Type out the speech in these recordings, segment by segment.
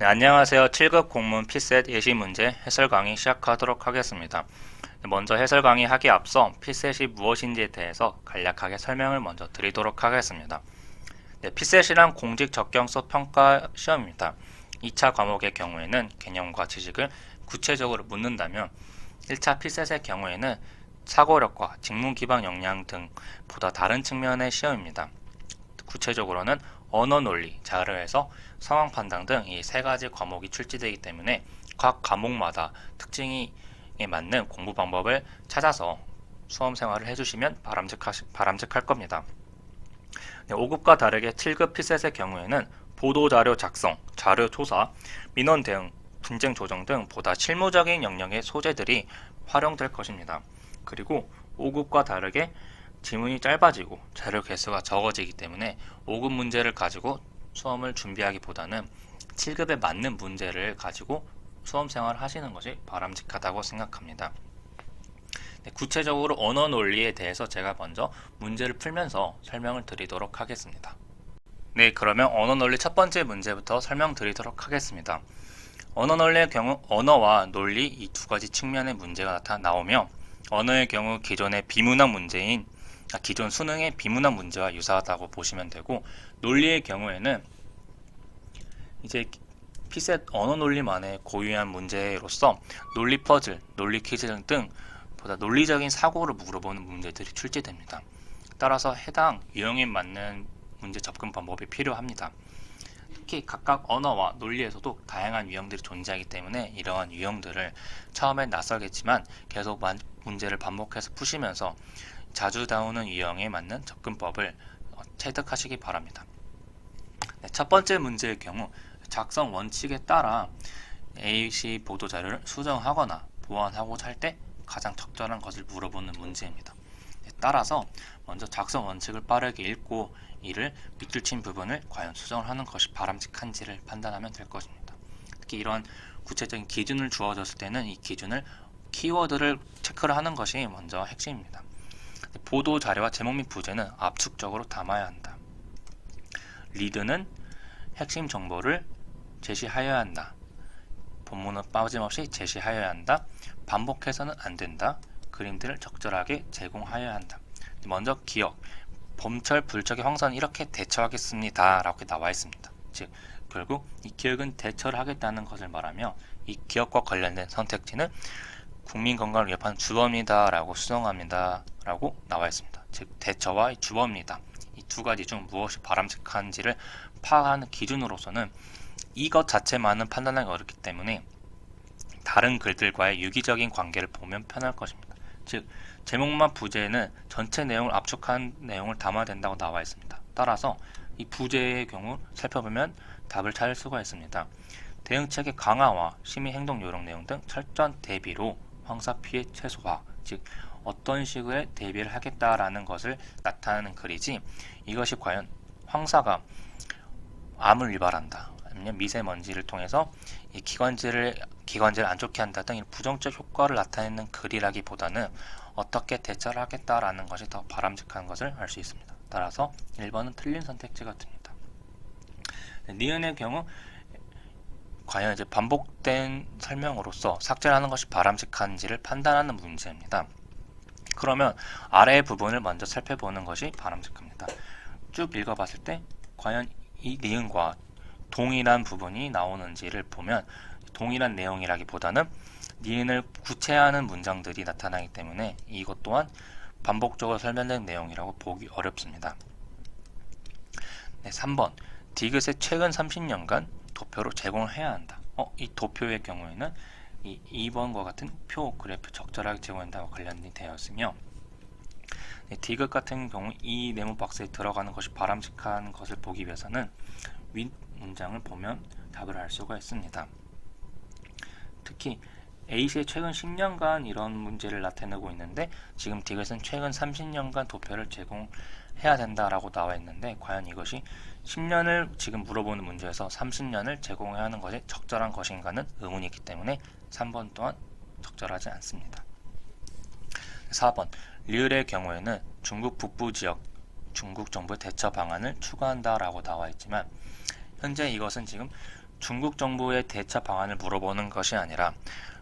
네, 안녕하세요. 7급 공문 피셋 예시 문제 해설 강의 시작하도록 하겠습니다. 먼저 해설 강의 하기 앞서 피셋이 무엇인지에 대해서 간략하게 설명을 먼저 드리도록 하겠습니다. 네, 피셋이란 공직 적격서 평가 시험입니다. 2차 과목의 경우에는 개념과 지식을 구체적으로 묻는다면 1차 피셋의 경우에는 사고력과 직무 기반 역량 등 보다 다른 측면의 시험입니다. 구체적으로는 언어 논리, 자료에서 상황 판단 등 이 세 가지 과목이 출제되기 때문에 각 과목마다 특징에 맞는 공부 방법을 찾아서 수험 생활을 해주시면 바람직할 겁니다. 네, 5급과 다르게 7급 피셋의 경우에는 보도자료 작성, 자료 조사, 민원 대응, 분쟁 조정 등 보다 실무적인 영역의 소재들이 활용될 것입니다. 그리고 5급과 다르게 지문이 짧아지고 자료 개수가 적어지기 때문에 5급 문제를 가지고 수험을 준비하기보다는 7급에 맞는 문제를 가지고 수험 생활을 하시는 것이 바람직하다고 생각합니다. 네, 구체적으로 언어 논리에 대해서 제가 먼저 문제를 풀면서 설명을 드리도록 하겠습니다. 네, 그러면 언어 논리 첫 번째 문제부터 설명드리도록 하겠습니다. 언어 논리의 경우 언어와 논리 이 두 가지 측면의 문제가 나오며 언어의 경우 기존의 비문학 문제인 기존 수능의 비문학 문제와 유사하다고 보시면 되고, 논리의 경우에는 이제 피셋 언어 논리만의 고유한 문제로서 논리 퍼즐, 논리 퀴즈 등 보다 논리적인 사고를 물어보는 문제들이 출제됩니다. 따라서 해당 유형에 맞는 문제 접근 방법이 필요합니다. 특히 각각 언어와 논리에서도 다양한 유형들이 존재하기 때문에 이러한 유형들을 처음엔 낯설겠지만 계속 문제를 반복해서 푸시면서 자주 나오는 유형에 맞는 접근법을 체득하시기 바랍니다. 네, 첫 번째 문제의 경우 작성 원칙에 따라 A씨 보도자료를 수정하거나 보완하고자 할 때 가장 적절한 것을 물어보는 문제입니다. 네, 따라서 먼저 작성 원칙을 빠르게 읽고 이를 밑줄 친 부분을 과연 수정을 하는 것이 바람직한지를 판단하면 될 것입니다. 특히 이러한 구체적인 기준을 주어졌을 때는 이 기준을 키워드를 체크를 하는 것이 먼저 핵심입니다. 보도 자료와 제목 및 부제는 압축적으로 담아야 한다. 리드는 핵심 정보를 제시하여야 한다. 본문은 빠짐없이 제시하여야 한다. 반복해서는 안 된다. 그림들을 적절하게 제공하여야 한다. 먼저 기억, 봄철 불철의 황사는 이렇게 대처하겠습니다 라고 나와 있습니다. 즉 결국 이 기억은 대처를 하겠다는 것을 말하며 이 기억과 관련된 선택지는 국민 건강을 위협하는 주범이다 라고 수정합니다 라고 나와 있습니다. 즉 대처와 주범이다, 이 두 가지 중 무엇이 바람직한지를 파악하는 기준으로서는 이것 자체만은 판단하기 어렵기 때문에 다른 글들과의 유기적인 관계를 보면 편할 것입니다. 즉 제목만 부제에는 전체 내용을 압축한 내용을 담아야 된다고 나와 있습니다. 따라서 이 부제의 경우 살펴보면 답을 찾을 수가 있습니다. 대응책의 강화와 시민행동 요령 내용 등 철저한 대비로 황사 피해 최소화, 즉 어떤 식의 대비를 하겠다라는 것을 나타내는 글이지 이것이 과연 황사가 암을 유발한다, 아니면 미세먼지를 통해서 이 기관지를 안 좋게 한다 등 부정적 효과를 나타내는 글이라기보다는 어떻게 대처를 하겠다라는 것이 더 바람직한 것을 알 수 있습니다. 따라서 1번은 틀린 선택지가 됩니다. 니은의 경우 과연 이제 반복된 설명으로서 삭제를 하는 것이 바람직한지를 판단하는 문제입니다. 그러면 아래 부분을 먼저 살펴보는 것이 바람직합니다. 쭉 읽어봤을 때 과연 이 니은과 동일한 부분이 나오는지를 보면 동일한 내용이라기보다는 니은을 구체화하는 문장들이 나타나기 때문에 이것 또한 반복적으로 설명된 내용이라고 보기 어렵습니다. 네, 3번 디귿의 최근 30년간 도표로 제공을 해야 한다. 이 도표의 경우에는 이 2번과 같은 표, 그래프 적절하게 제공한다고 관련이 되어 있으며, 네, 디귿 같은 경우 이 네모 박스에 들어가는 것이 바람직한 것을 보기 위해서는 윗 문장을 보면 답을 알 수가 있습니다. 특히 A씨의 최근 10년간 이런 문제를 나타내고 있는데 지금 디귿은 최근 30년간 도표를 제공해야 된다라고 나와 있는데 과연 이것이 10년을 지금 물어보는 문제에서 30년을 제공해야 하는 것이 적절한 것인가는 의문이 있기 때문에 3번 또한 적절하지 않습니다. 4번 리을의 경우에는 중국 북부 지역 중국 정부의 대처 방안을 추구한다라고 나와 있지만 현재 이것은 지금 중국 정부의 대처 방안을 물어보는 것이 아니라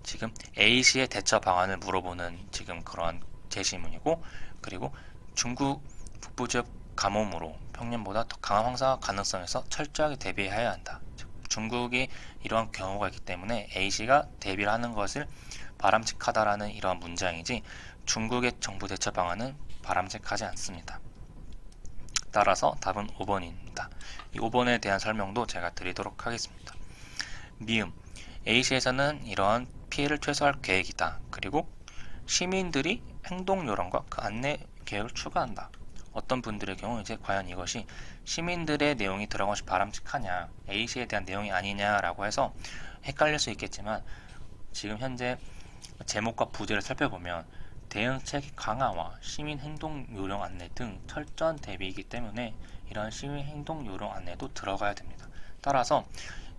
지금 A씨의 대처 방안을 물어보는 지금 그런 제시문이고, 그리고 중국 북부 지역 가뭄으로 평년보다 더 강한 황사 가능성에서 철저하게 대비해야 한다. 즉, 중국이 이러한 경우가 있기 때문에 A씨가 대비를 하는 것을 바람직하다라는 이러한 문장이지, 중국의 정부 대처 방안은 바람직하지 않습니다. 따라서 답은 5번입니다. 이 5번에 대한 설명도 제가 드리도록 하겠습니다. 미음, A시에서는 이러한 피해를 최소화할 계획이다. 그리고 시민들이 행동 요령과 그 안내 계획을 추가한다. 어떤 분들의 경우 이제 과연 이것이 시민들의 내용이 들어간 것이 바람직하냐, A시에 대한 내용이 아니냐라고 해서 헷갈릴 수 있겠지만, 지금 현재 제목과 부제를 살펴보면 대응책 강화와 시민 행동 요령 안내 등 철저한 대비이기 때문에 이러한 시민 행동 요령 안내도 들어가야 됩니다. 따라서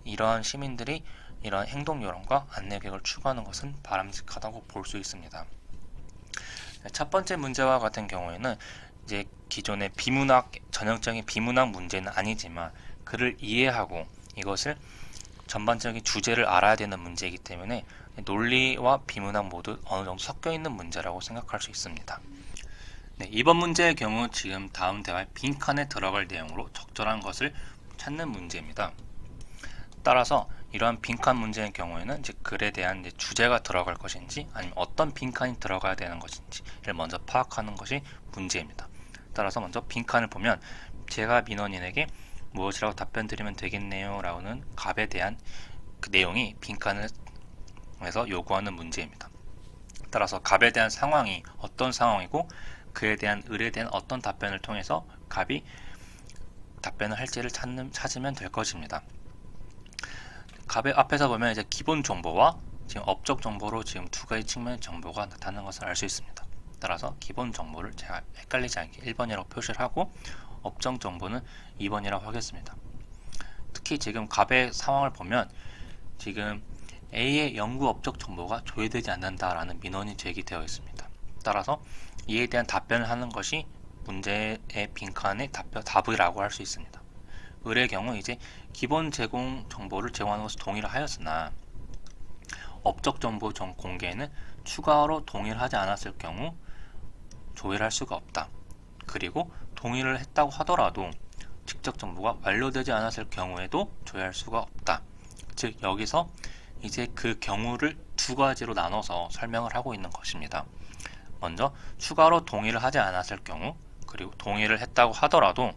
이러한 시민들이 이러한 행동 요령과 안내 계획을 추구하는 것은 바람직하다고 볼 수 있습니다. 첫 번째 문제와 같은 경우에는 이제 기존의 비문학, 전형적인 비문학 문제는 아니지만 그를 이해하고 이것을 전반적인 주제를 알아야 되는 문제이기 때문에 논리와 비문학 모두 어느 정도 섞여 있는 문제라고 생각할 수 있습니다. 네, 이번 문제의 경우 지금 다음 대화의 빈칸에 들어갈 내용으로 적절한 것을 찾는 문제입니다. 따라서 이러한 빈칸 문제의 경우에는 이제 글에 대한 이제 주제가 들어갈 것인지 아니면 어떤 빈칸이 들어가야 되는 것인지를 먼저 파악하는 것이 문제입니다. 따라서 먼저 빈칸을 보면 제가 민원인에게 무엇이라고 답변 드리면 되겠네요 라고는 갑에 대한 그 내용이 빈칸에서 요구하는 문제입니다. 따라서 갑에 대한 상황이 어떤 상황이고 그에 대한 을에 대한 어떤 답변을 통해서 갑이 답변을 할지를 찾으면 될 것입니다. 갑의 앞에서 보면 이제 기본 정보와 지금 업적 정보로 지금 두 가지 측면의 정보가 나타나는 것을 알 수 있습니다. 따라서 기본 정보를 제가 헷갈리지 않게 1번이라고 표시를 하고 업적 정보는 2번이라고 하겠습니다. 특히 지금 갑의 상황을 보면 지금 A의 연구 업적 정보가 조회되지 않는다라는 민원이 제기되어 있습니다. 따라서 이에 대한 답변을 하는 것이 문제의 빈칸의 답이라고 할 수 있습니다. 을의 경우 이제 기본 제공 정보를 제공하는 것을 동의를 하였으나 업적 정보 공개에는 추가로 동의를 하지 않았을 경우 조회를 할 수가 없다. 그리고 동의를 했다고 하더라도 직접 정보가 완료되지 않았을 경우에도 조회할 수가 없다. 즉 여기서 이제 그 경우를 두 가지로 나눠서 설명을 하고 있는 것입니다. 먼저 추가로 동의를 하지 않았을 경우, 그리고 동의를 했다고 하더라도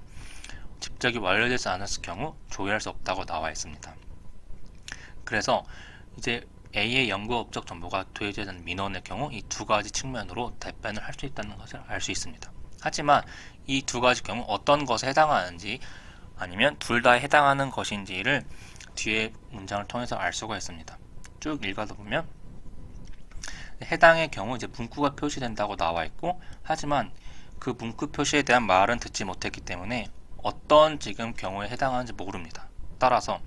집적이 완료되지 않았을 경우 조회할 수 없다고 나와 있습니다. 그래서 이제 A의 연구 업적 정보가 조회되는 민원의 경우 이 두 가지 측면으로 답변을 할 수 있다는 것을 알 수 있습니다. 하지만 이 두 가지 경우 어떤 것에 해당하는지 아니면 둘 다 해당하는 것인지를 뒤에 문장을 통해서 알 수가 있습니다. 쭉 읽어다 보면 해당의 경우 이제 문구가 표시된다고 나와 있고, 하지만 그 문구 표시에 대한 말은 듣지 못했기 때문에 어떤 지금 경우에 해당하는지 모릅니다. 따라서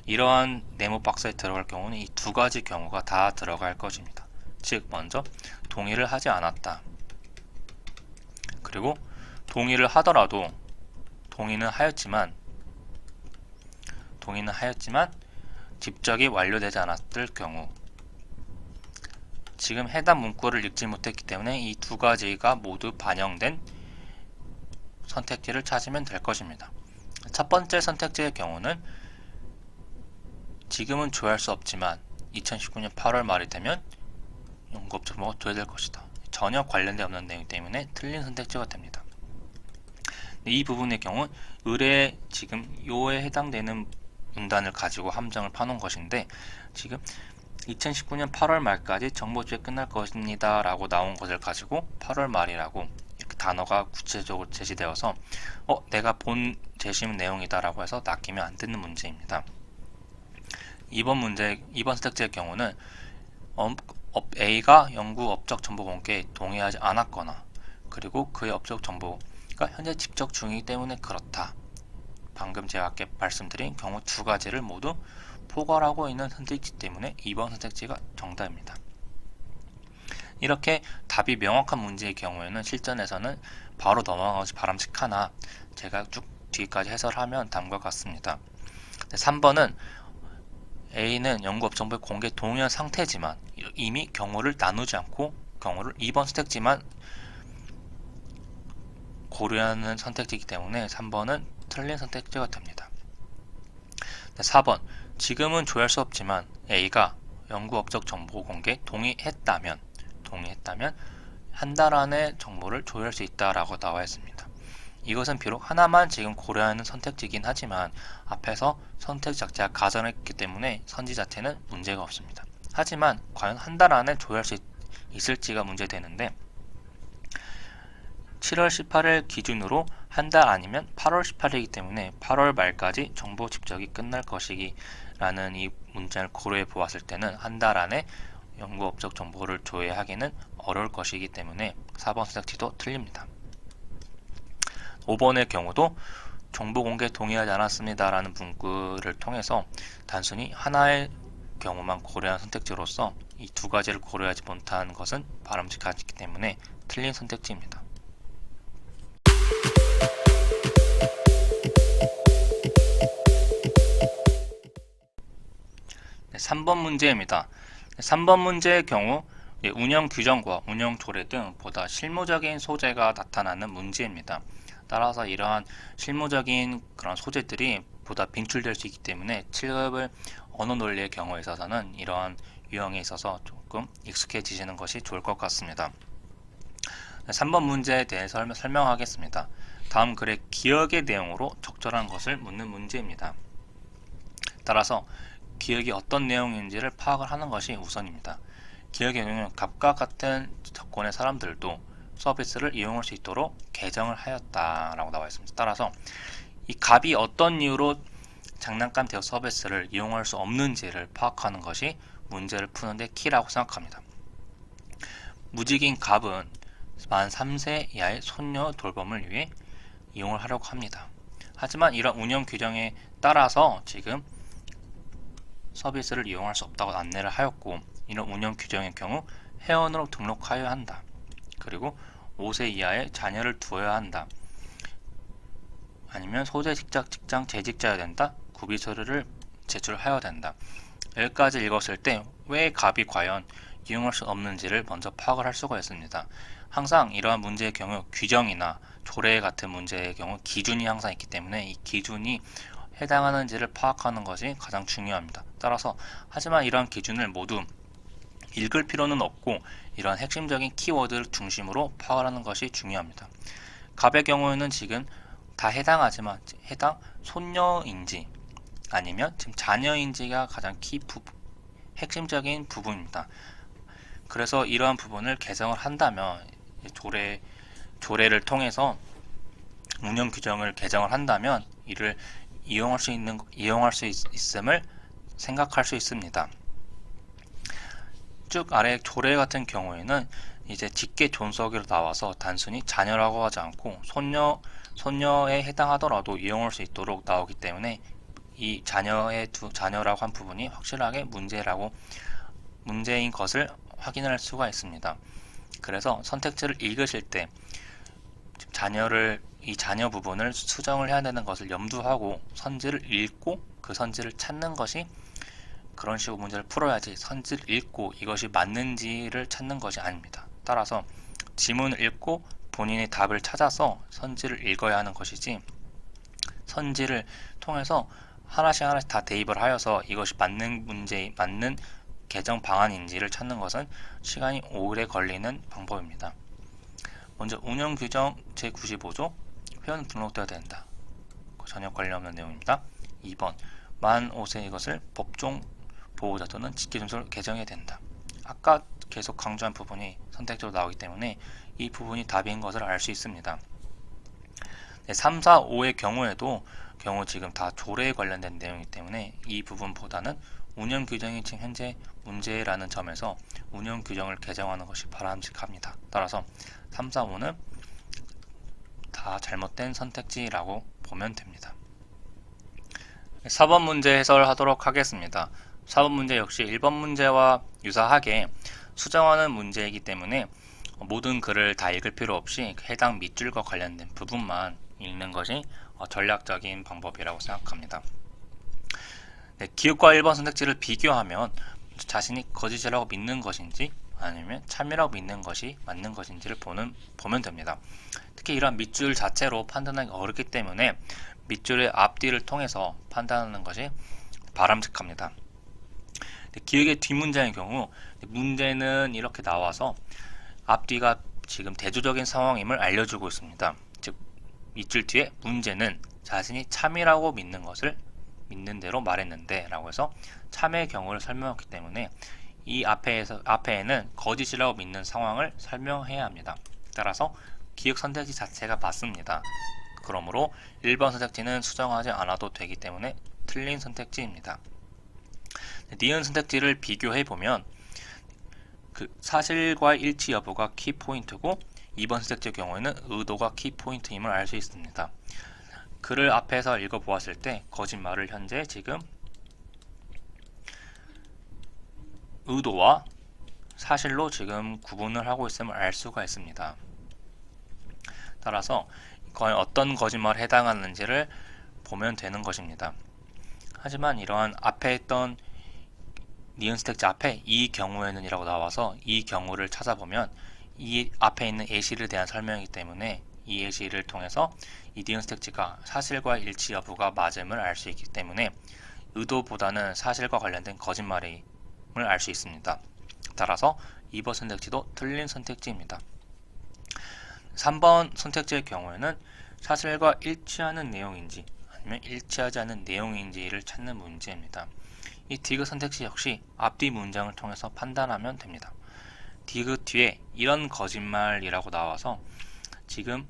이러한 네모 박스에 들어갈 경우는 이 두 가지 경우가 다 들어갈 것입니다. 즉 먼저 동의를 하지 않았다. 그리고 동의를 하더라도 동의는 하였지만 집적이 완료되지 않았을 경우, 지금 해당 문구를 읽지 못했기 때문에 이 두 가지가 모두 반영된 선택지를 찾으면 될 것입니다. 첫 번째 선택지의 경우는 지금은 조회할 수 없지만 2019년 8월 말이 되면 연구업적 정보가 조회될 것이다. 전혀 관련되어 없는 내용 때문에 틀린 선택지가 됩니다. 이 부분의 경우 을에 지금 요에 해당되는 문단을 가지고 함정을 파놓은 것인데, 지금 2019년 8월 말까지 정보조회 끝날 것입니다 라고 나온 것을 가지고 8월 말이라고 이렇게 단어가 구체적으로 제시되어서 내가 본 제시문 내용이다 라고 해서 낚이면 안 되는 문제입니다. 이번 선택지의 경우는 A가 연구 업적 정보 공개에 동의하지 않았거나, 그리고 그의 업적 정보가 현재 집적 중이기 때문에 그렇다. 방금 제가 아까 말씀드린 경우 두 가지를 모두 포괄하고 있는 선택지 때문에 2번 선택지가 정답입니다. 이렇게 답이 명확한 문제의 경우에는 실전에서는 바로 넘어가는 것이 바람직하나, 제가 쭉 뒤까지 해설하면 다음과 같습니다. 3번은 A는 연구업 정보에 공개 동의한 상태지만 이미 경우를 나누지 않고 경우를 2번 선택지만 고려하는 선택지이기 때문에 3번은 틀린 선택지가 됩니다. 4번 지금은 조회할 수 없지만 A가 연구 업적 정보 공개 동의했다면 한 달 안에 정보를 조회할 수 있다라고 나와 있습니다. 이것은 비록 하나만 지금 고려하는 선택지이긴 하지만 앞에서 선택 자체가 가정했기 때문에 선지 자체는 문제가 없습니다. 하지만 과연 한 달 안에 조회할 수 있을지가 문제되는데 7월 18일 기준으로 한 달 아니면 8월 18일이기 때문에 8월 말까지 정보 집적이 끝날 것이기 라는 이 문제를 고려해 보았을 때는 한 달 안에 연구 업적 정보를 조회하기는 어려울 것이기 때문에 4번 선택지도 틀립니다. 5번의 경우도 정보 공개 동의하지 않았습니다 라는 문구를 통해서 단순히 하나의 경우만 고려한 선택지로서 이 두 가지를 고려하지 못한 것은 바람직하기 때문에 틀린 선택지입니다. 3번 문제입니다. 3번 문제의 경우 운영 규정과 운영 조례 등 보다 실무적인 소재가 나타나는 문제입니다. 따라서 이러한 실무적인 그런 소재들이 보다 빈출될 수 있기 때문에 7급을 언어 논리의 경우에 있어서는 이러한 유형에 있어서 조금 익숙해지시는 것이 좋을 것 같습니다. 3번 문제에 대해 설명하겠습니다. 다음 글의 기억의 내용으로 적절한 것을 묻는 문제입니다. 따라서 기억이 어떤 내용인지를 파악을 하는 것이 우선입니다. 기억의 내용은 각각 같은 조건의 사람들도 서비스를 이용할 수 있도록 개정을 하였다라고 나와 있습니다. 따라서 이 갑이 어떤 이유로 장난감 대여 서비스를 이용할 수 없는지를 파악하는 것이 문제를 푸는데 키라고 생각합니다. 무직인 갑은 만 3세 이하의 손녀 돌봄을 위해 이용을 하려고 합니다. 하지만 이런 운영 규정에 따라서 지금 서비스를 이용할 수 없다고 안내를 하였고 이런 운영 규정의 경우 회원으로 등록하여야 한다. 그리고 5세 이하의 자녀를 두어야 한다. 아니면 소재 직장 재직자여야 된다. 구비 서류를 제출하여야 된다. 여기까지 읽었을 때 왜 갑이 과연 이용할 수 없는지를 먼저 파악을 할 수가 있습니다. 항상 이러한 문제의 경우 규정이나 조례 같은 문제의 경우 기준이 항상 있기 때문에 이 기준이 해당하는지를 파악하는 것이 가장 중요합니다. 따라서 하지만 이러한 기준을 모두 읽을 필요는 없고 이러한 핵심적인 키워드를 중심으로 파악을 하는 것이 중요합니다. 갑의 경우에는 지금 다 해당하지만 해당 손녀인지 아니면 지금 자녀인지가 가장 핵심적인 부분입니다. 그래서 이러한 부분을 개정을 한다면 조례를 통해서 운영 규정을 개정을 한다면 이를 이용할 수 있음을 생각할 수 있습니다. 쭉 아래 조례 같은 경우에는 이제 직계 존속으로 나와서 단순히 자녀라고 하지 않고 손녀에 해당하더라도 이용할 수 있도록 나오기 때문에 이 자녀라고 한 부분이 확실하게 문제인 것을 확인할 수가 있습니다. 그래서 선택지를 읽으실 때 이 자녀 부분을 수정을 해야 되는 것을 염두하고 선지를 읽고 그 선지를 찾는 것이 그런 식으로 문제를 풀어야지 선지를 읽고 이것이 맞는지를 찾는 것이 아닙니다. 따라서 지문을 읽고 본인의 답을 찾아서 선지를 읽어야 하는 것이지 선지를 통해서 하나씩 다 대입을 하여서 이것이 맞는 개정 방안인지를 찾는 것은 시간이 오래 걸리는 방법입니다. 먼저 운영규정 제95조 회원 등록되어야 된다. 전혀 관련 없는 내용입니다. 2번 만 5세 이것을 법정 보호자 또는 직계존속으로 개정해야 된다. 아까 계속 강조한 부분이 선택적으로 나오기 때문에 이 부분이 답인 것을 알 수 있습니다. 3, 4, 5의 경우에도 지금 다 조례에 관련된 내용이기 때문에 이 부분보다는 운영 규정이 지금 현재 문제라는 점에서 운영 규정을 개정하는 것이 바람직합니다. 따라서 3, 4, 5는 다 잘못된 선택지라고 보면 됩니다. 4번 문제 해설하도록 하겠습니다. 4번 문제 역시 1번 문제와 유사하게 수정하는 문제이기 때문에 모든 글을 다 읽을 필요 없이 해당 밑줄과 관련된 부분만 읽는 것이 전략적인 방법이라고 생각합니다. 네, 기억과 1번 선택지를 비교하면 자신이 거짓이라고 믿는 것인지 아니면 참이라고 믿는 것이 맞는 것인지를 보면 됩니다. 특히 이러한 밑줄 자체로 판단하기 어렵기 때문에 밑줄의 앞뒤를 통해서 판단하는 것이 바람직합니다. 기억의 뒷문장의 경우 문제는 이렇게 나와서 앞뒤가 지금 대조적인 상황임을 알려주고 있습니다. 즉 밑줄 뒤에 문제는 자신이 참이라고 믿는 것을 믿는 대로 말했는데 라고 해서 참의 경우를 설명했기 때문에 이 앞에는 거짓이라고 믿는 상황을 설명해야 합니다. 따라서 기억 선택지 자체가 맞습니다. 그러므로 1번 선택지는 수정하지 않아도 되기 때문에 틀린 선택지입니다. 니은 선택지를 비교해 보면 그 사실과 일치 여부가 키포인트고 2번 선택지의 경우에는 의도가 키포인트임을 알 수 있습니다. 글을 앞에서 읽어보았을 때 거짓말을 현재 지금 의도와 사실로 지금 구분을 하고 있음을 알 수가 있습니다. 따라서 과연 어떤 거짓말에 해당하는지를 보면 되는 것입니다. 하지만 이러한 앞에 있던 니은 선택지 앞에 이 경우에는 이라고 나와서 이 경우를 찾아보면 이 앞에 있는 예시를 대한 설명이기 때문에 이 예시를 통해서 이 니은 선택지가 사실과 일치 여부가 맞음을 알 수 있기 때문에 의도보다는 사실과 관련된 거짓말임을 알 수 있습니다. 따라서 2번 선택지도 틀린 선택지입니다. 3번 선택지의 경우에는 사실과 일치하는 내용인지 아니면 일치하지 않는 내용인지를 찾는 문제입니다. 이 디귿 선택지 역시 앞뒤 문장을 통해서 판단하면 됩니다. 디귿 뒤에 이런 거짓말이라고 나와서 지금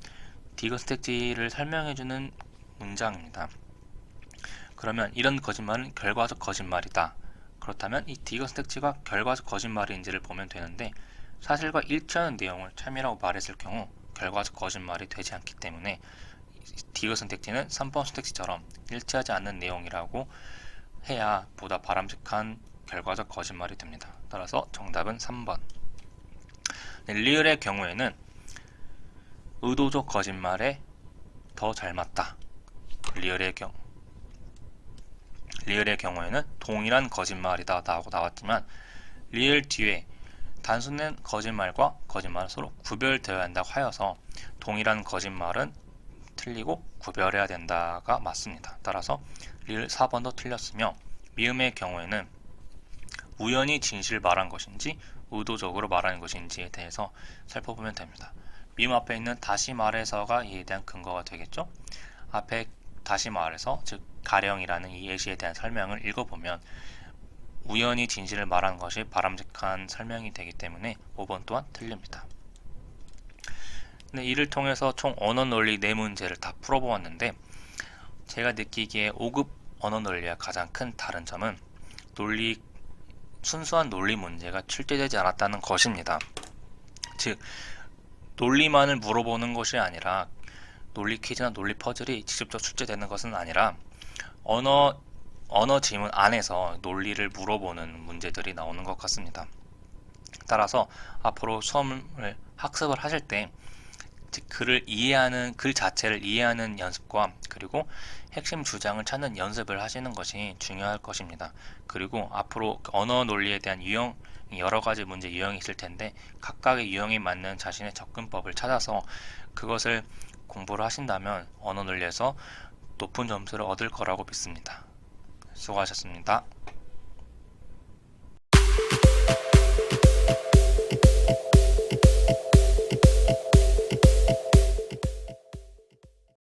디귿 선택지를 설명해주는 문장입니다. 그러면 이런 거짓말은 결과적 거짓말이다. 그렇다면 이 디귿 선택지가 결과적 거짓말인지를 보면 되는데 사실과 일치하는 내용을 참이라고 말했을 경우 결과적 거짓말이 되지 않기 때문에 디귿 선택지는 3번 선택지처럼 일치하지 않는 내용이라고 해야 보다 바람직한 결과적 거짓말이 됩니다. 따라서 정답은 3번. 리을의 경우에는 의도적 거짓말에 더 잘 맞다. 리을의 경우에는 동일한 거짓말이다 라고 나왔지만 리을 뒤에 단순한 거짓말과 거짓말은 서로 구별되어야 한다고 하여서 동일한 거짓말은 틀리고 구별해야 된다가 맞습니다. 따라서 리을 4번도 틀렸으며 미음의 경우에는 우연히 진실을 말한 것인지 의도적으로 말하는 것인지에 대해서 살펴보면 됩니다. 미음 앞에 있는 다시 말해서가 이에 대한 근거가 되겠죠. 앞에 다시 말해서 즉 가령이라는 이 예시에 대한 설명을 읽어보면 우연히 진실을 말하는 것이 바람직한 설명이 되기 때문에 5번 또한 틀립니다. 이를 통해서 총 언어논리 4문제를 다 풀어보았는데 제가 느끼기에 5급 언어논리와 가장 큰 다른 점은 순수한 논리 문제가 출제되지 않았다는 것입니다. 즉 논리만을 물어보는 것이 아니라 논리 퀴즈나 논리 퍼즐이 직접적 출제되는 것은 아니라 언어 지문 안에서 논리를 물어보는 문제들이 나오는 것 같습니다. 따라서 앞으로 수험을 학습을 하실 때 글 자체를 이해하는 연습과 그리고 핵심 주장을 찾는 연습을 하시는 것이 중요할 것입니다. 그리고 앞으로 언어 논리에 대한 여러 가지 문제 유형이 있을 텐데 각각의 유형에 맞는 자신의 접근법을 찾아서 그것을 공부를 하신다면 언어 논리에서 높은 점수를 얻을 거라고 믿습니다. 수고하셨습니다.